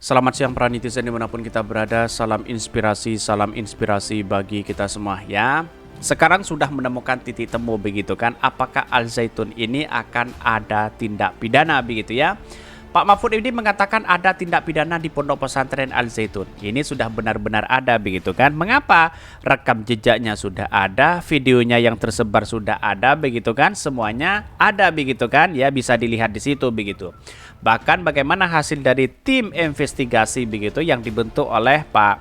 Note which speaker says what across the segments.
Speaker 1: Selamat siang para netizen dimanapun kita berada. Salam inspirasi bagi kita semua ya. Sekarang sudah menemukan titik temu begitu kan. Apakah Al Zaitun ini akan ada tindak pidana begitu ya. Pak Mahfud ini mengatakan ada tindak pidana di Pondok Pesantren Al Zaitun. Ini sudah benar-benar ada begitu kan. Mengapa? Rekam jejaknya sudah ada, videonya yang tersebar sudah ada begitu kan. Semuanya ada begitu kan. Ya bisa dilihat di situ begitu. Bahkan bagaimana hasil dari tim investigasi begitu yang dibentuk oleh Pak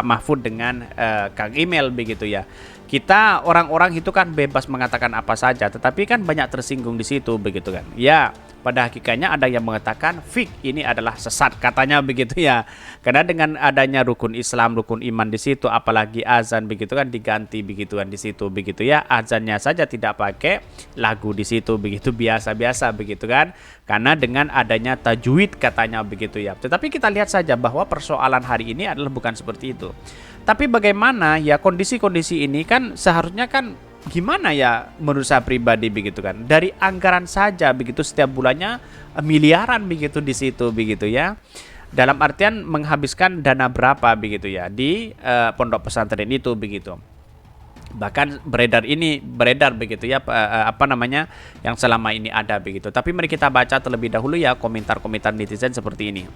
Speaker 1: Mahfud dengan Kang Email begitu ya. Kita orang-orang itu kan bebas mengatakan apa saja, tetapi kan banyak tersinggung di situ begitu kan. Ya, pada hakikatnya ada yang mengatakan fik ini adalah sesat katanya begitu ya. Karena dengan adanya rukun Islam, rukun iman di situ, apalagi azan begitu kan diganti begitu kan di situ begitu ya. Azannya saja tidak pakai lagu di situ begitu biasa-biasa begitu kan. Karena dengan adanya tajwid katanya begitu ya. Tetapi kita lihat saja bahwa persoalan hari ini adalah bukan seperti itu. Tapi bagaimana ya kondisi-kondisi ini kan seharusnya kan gimana ya menurut saya pribadi begitu kan. Dari anggaran saja begitu setiap bulannya miliaran begitu di situ begitu ya. Dalam artian menghabiskan dana berapa begitu ya di pondok pesantren itu begitu. Bahkan beredar begitu ya yang selama ini ada begitu. Tapi mari kita baca terlebih dahulu ya komentar-komentar netizen seperti ini.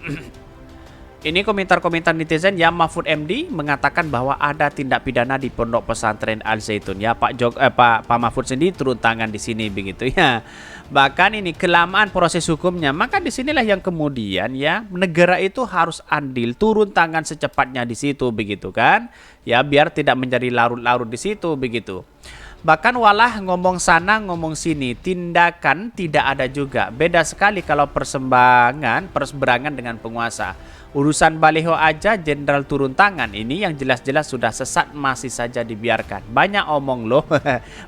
Speaker 1: Ini komentar-komentar netizen ya. Mahfud MD mengatakan bahwa ada tindak pidana di Pondok Pesantren Al Zaitun ya. Pak Mahfud sendiri turun tangan di sini begitu ya. Bahkan ini kelamaan proses hukumnya. Maka disinilah yang kemudian ya negara itu harus adil, turun tangan secepatnya di situ begitu kan. Ya biar tidak menjadi larut-larut di situ begitu. Bahkan walah ngomong sana ngomong sini, tindakan tidak ada juga. Beda sekali kalau perseberangan dengan penguasa. Urusan baliho aja jenderal turun tangan. Ini yang jelas-jelas sudah sesat masih saja dibiarkan. Banyak omong loh.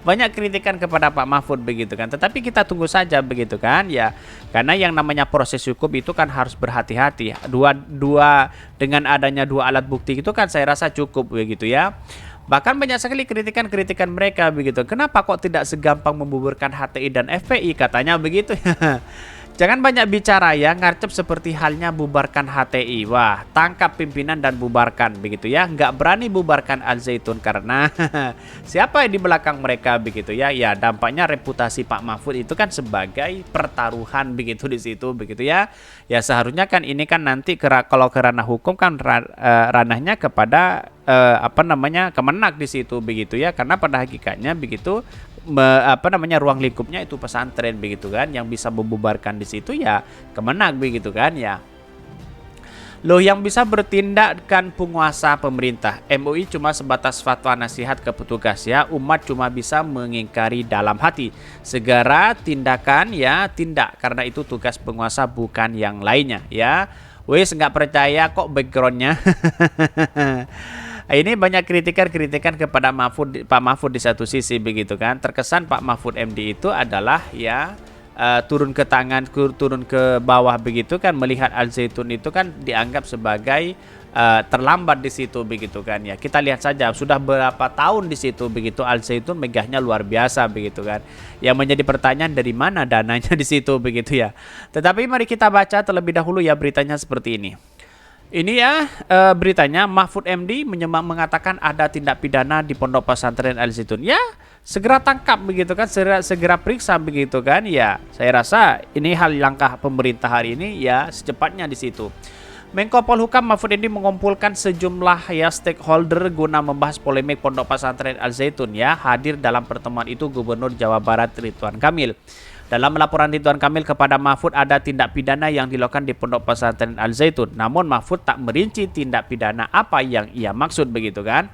Speaker 1: Banyak kritikan kepada Pak Mahfud begitu kan. Tetapi kita tunggu saja begitu kan ya. Karena yang namanya proses hukum itu kan harus berhati-hati. Dengan adanya dua alat bukti itu kan saya rasa cukup begitu ya. Bahkan banyak sekali kritikan-kritikan mereka begitu. Kenapa kok tidak segampang membuburkan HTI dan FPI katanya begitu ya. Jangan banyak bicara ya, ngarcep seperti halnya bubarkan HTI. Wah, tangkap pimpinan dan bubarkan begitu ya. Nggak berani bubarkan Al Zaitun karena siapa yang di belakang mereka begitu ya. Ya, dampaknya reputasi Pak Mahfud itu kan sebagai pertaruhan begitu di situ begitu ya. Ya seharusnya kan ini kan nanti kalau ke ranah hukum kan ranahnya kepada Kemenak di situ begitu ya. Karena pada hakikatnya begitu ruang lingkupnya itu pesantren begitu kan, yang bisa membubarkan di situ ya Kemenak begitu kan ya. Loh, yang bisa bertindak kan penguasa pemerintah. MUI cuma sebatas fatwa nasihat ke petugas ya. Umat cuma bisa mengingkari dalam hati. Segera tindakan ya tindak, karena itu tugas penguasa bukan yang lainnya ya. Wes nggak percaya kok backgroundnya. Ini banyak kritikan kepada Pak Mahfud di satu sisi begitu kan. Terkesan Pak Mahfud MD itu adalah ya turun ke bawah begitu kan, melihat Al Zaitun itu kan dianggap sebagai terlambat di situ begitu kan ya. Kita lihat saja sudah berapa tahun di situ begitu Al Zaitun megahnya luar biasa begitu kan. Yang menjadi pertanyaan dari mana dananya di situ begitu ya. Tetapi mari kita baca terlebih dahulu ya beritanya seperti ini. Ini ya beritanya, Mahfud MD mengatakan ada tindak pidana di Pondok Pesantren Al Zaitun. Ya, segera tangkap begitu kan, segera periksa begitu kan. Ya, saya rasa ini langkah pemerintah hari ini ya secepatnya di situ. Menko Polhukam Mahfud MD mengumpulkan sejumlah ya stakeholder guna membahas polemik Pondok Pesantren Al Zaitun ya. Hadir dalam pertemuan itu Gubernur Jawa Barat Ridwan Kamil. Dalam laporan Ridwan Kamil kepada Mahfud ada tindak pidana yang dilakukan di Pondok Pesantren Al Zaitun. Namun Mahfud tak merinci tindak pidana apa yang ia maksud begitu kan.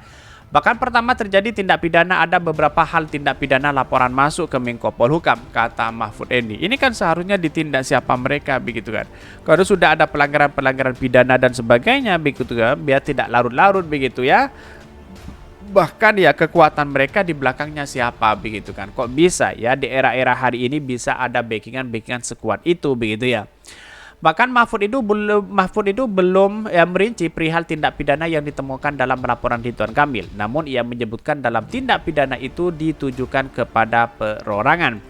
Speaker 1: Bahkan pertama terjadi tindak pidana, ada beberapa hal tindak pidana laporan masuk ke Menko Polhukam, kata Mahfud MD. Ini kan seharusnya ditindak siapa mereka begitu kan. Kalau sudah ada pelanggaran pidana dan sebagainya begitu kan, biar tidak larut-larut begitu ya. Bahkan ya kekuatan mereka di belakangnya siapa begitu kan. Kok bisa ya di era-era hari ini bisa ada backingan sekuat itu begitu ya. Bahkan Mahfud itu belum merinci perihal tindak pidana yang ditemukan dalam laporan Ridwan Kamil. Namun ia menyebutkan dalam tindak pidana itu ditujukan kepada perorangan.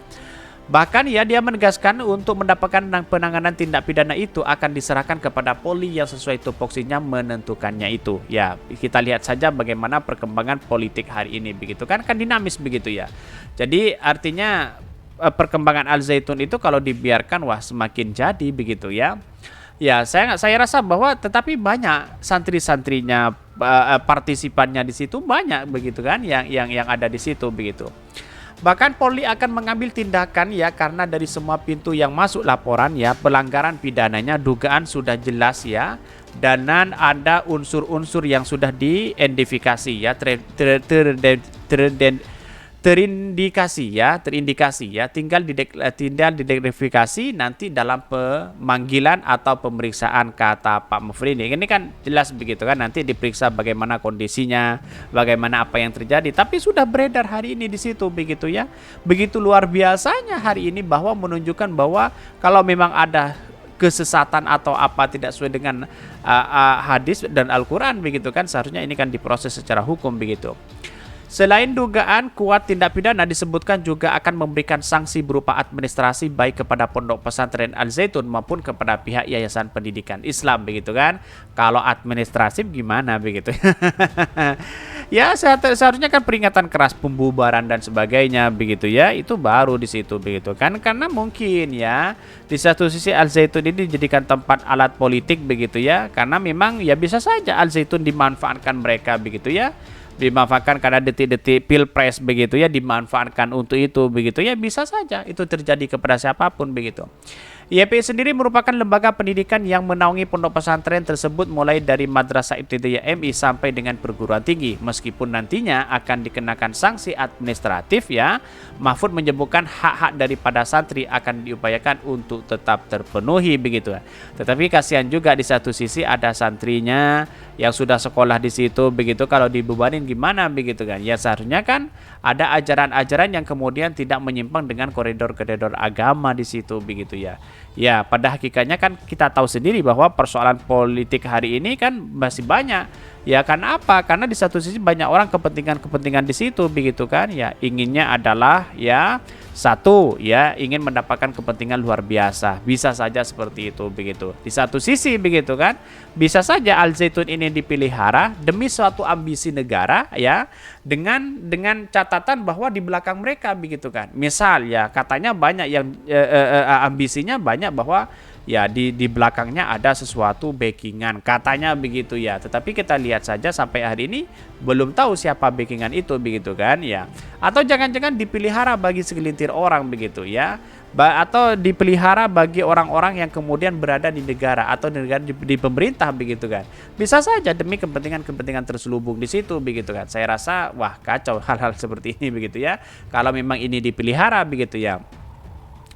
Speaker 1: Bahkan ya dia menegaskan untuk mendapatkan penanganan tindak pidana itu akan diserahkan kepada Polri yang sesuai tupoksinya menentukannya itu. Ya, kita lihat saja bagaimana perkembangan politik hari ini begitu kan dinamis begitu ya. Jadi artinya perkembangan Al Zaitun itu kalau dibiarkan wah semakin jadi begitu ya. Ya, saya rasa bahwa tetapi banyak santri-santrinya partisipannya di situ banyak begitu kan yang ada di situ begitu. Bahkan Polri akan mengambil tindakan ya karena dari semua pintu yang masuk laporan ya pelanggaran pidananya dugaan sudah jelas ya dan ada unsur-unsur yang sudah diidentifikasi ya terindikasi ya tinggal dideklarasi nanti dalam pemanggilan atau pemeriksaan kata Pak Mufri ini kan jelas begitu kan nanti diperiksa bagaimana kondisinya bagaimana apa yang terjadi tapi sudah beredar hari ini di situ begitu ya begitu luar biasanya hari ini bahwa menunjukkan bahwa kalau memang ada kesesatan atau apa tidak sesuai dengan hadis dan Al-Quran begitu kan seharusnya ini kan diproses secara hukum begitu. Selain dugaan kuat tindak pidana disebutkan juga akan memberikan sanksi berupa administrasi baik kepada pondok pesantren Al Zaitun maupun kepada pihak Yayasan Pendidikan Islam begitu kan. Kalau administratif gimana begitu. Ya seharusnya kan peringatan keras pembubaran dan sebagainya begitu ya. Itu baru di situ begitu kan karena mungkin ya di satu sisi Al Zaitun ini dijadikan tempat alat politik begitu ya. Karena memang ya bisa saja Al Zaitun dimanfaatkan mereka begitu ya. Dimanfaatkan karena detik-detik pilpres begitu ya dimanfaatkan untuk itu begitu ya bisa saja itu terjadi kepada siapapun begitu. YPI sendiri merupakan lembaga pendidikan yang menaungi pondok pesantren tersebut mulai dari Madrasah Ibtidaiyah MI sampai dengan perguruan tinggi. Meskipun nantinya akan dikenakan sanksi administratif ya, Mahfud menyebutkan hak-hak daripada santri akan diupayakan untuk tetap terpenuhi begitu. Tetapi kasihan juga di satu sisi ada santrinya yang sudah sekolah di situ begitu kalau dibebanin gimana begitu kan. Ya seharusnya kan ada ajaran-ajaran yang kemudian tidak menyimpang dengan koridor-koridor agama di situ begitu ya. Ya, pada hakikatnya kan kita tahu sendiri bahwa persoalan politik hari ini kan masih banyak. Ya, karena apa? Karena di satu sisi banyak orang kepentingan-kepentingan di situ begitu kan. Ya, inginnya adalah ya satu ya ingin mendapatkan kepentingan luar biasa. Bisa saja seperti itu begitu. Di satu sisi begitu kan. Bisa saja Al Zaitun ini dipelihara demi suatu ambisi negara ya dengan catatan bahwa di belakang mereka begitu kan. Misal ya katanya banyak yang ambisinya banyak bahwa ya di belakangnya ada sesuatu backingan katanya begitu ya tetapi kita lihat saja sampai hari ini belum tahu siapa backingan itu begitu kan ya atau jangan-jangan dipelihara bagi segelintir orang begitu ya atau dipelihara bagi orang-orang yang kemudian berada di negara atau di pemerintah begitu kan bisa saja demi kepentingan-kepentingan terselubung di situ begitu kan saya rasa wah kacau hal-hal seperti ini begitu ya kalau memang ini dipelihara begitu ya.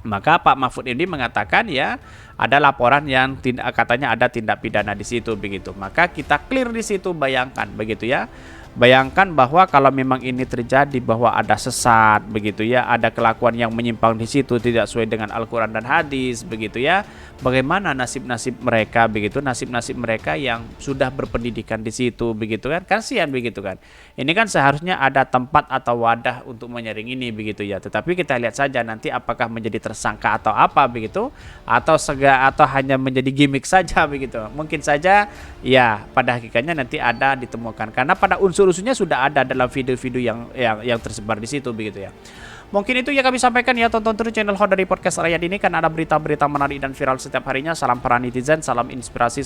Speaker 1: Maka Pak Mahfud ini mengatakan ya ada laporan yang katanya ada tindak pidana di situ begitu. Maka kita clear di situ bayangkan begitu ya. Bayangkan bahwa kalau memang ini terjadi bahwa ada sesat begitu ya, ada kelakuan yang menyimpang di situ tidak sesuai dengan Al-Qur'an dan hadis begitu ya. Bagaimana nasib-nasib mereka begitu, nasib-nasib mereka yang sudah berpendidikan di situ begitu kan. Kasihan begitu kan. Ini kan seharusnya ada tempat atau wadah untuk menyaring ini begitu ya. Tetapi kita lihat saja nanti apakah menjadi tersangka atau apa begitu atau hanya menjadi gimmick saja begitu. Mungkin saja ya pada hakikatnya nanti ada ditemukan karena pada unsur-unsurnya sudah ada dalam video-video yang tersebar di situ begitu ya. Mungkin itu yang kami sampaikan ya, tonton terus channel Hodari Podcast Rakyat ini kan ada berita-berita menarik dan viral setiap harinya. Salam para netizen, salam inspirasi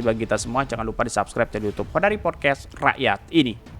Speaker 1: bagi kita semua. Jangan lupa di subscribe channel YouTube Hodari Podcast Rakyat ini.